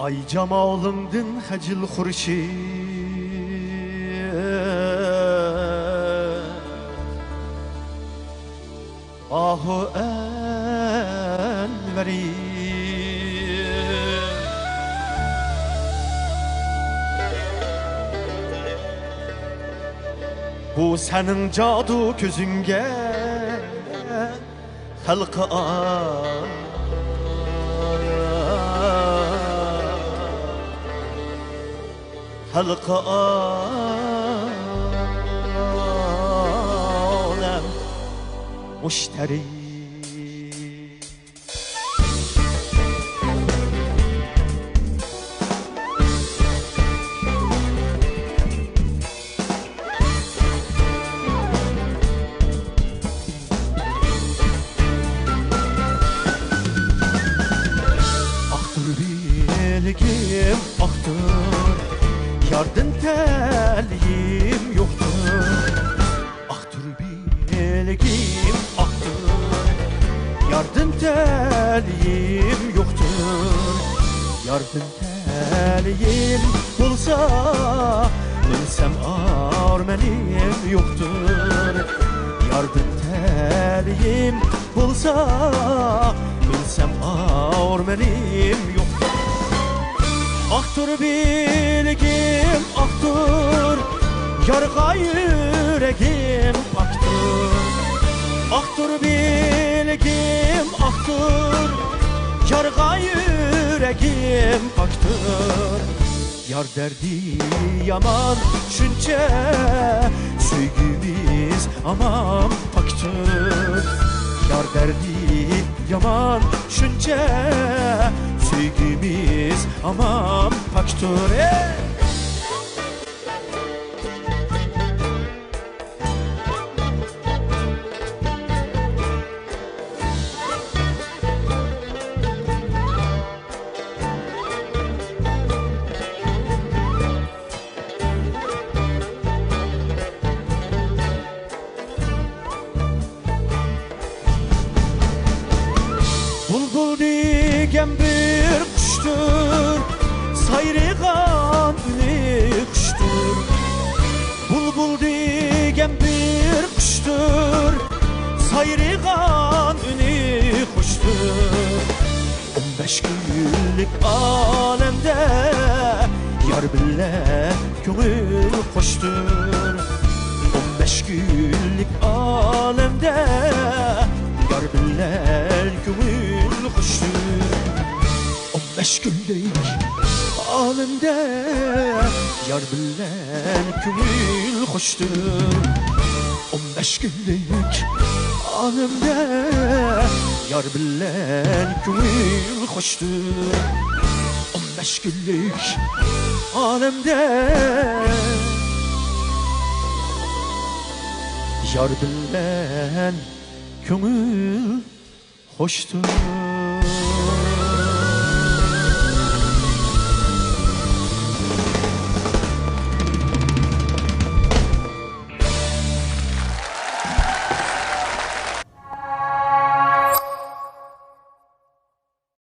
Ay camalımdın hacil hurşi Ahu enveri Bu senin cadu gözünge halkı halkı alem müşteri Aktır bilgim aktır Yardın telim yoktur Aktır bilgim aktır Yardın telim yoktur Yardın telim bulsa Bilsem armenim yoktur Yardın telim bulsa Bilsem armenim yoktur Aktır bilgim aktır Yarga yüreğim aktır Aktır bilgim aktır Yarga yüreğim aktır Yar derdi yaman şünçe Söygümüz aman paktır Yar derdi yaman şünçe Söygümüz aman paktır Bulbul digen bir kuştur Sayrıgan ünü kuştur Bulbul digen bir kuştur Sayrıgan ünü kuştur 15 günlük alemde Yar bile gönül hoştur 15 günlük alemde Yar bile gönül hoştur 15 günlük alemde Yar bilen gönül hoştur 15 günlük alemde Yar bilen gönül hoştur 15 günlük alemde Yar bilen gönül hoştur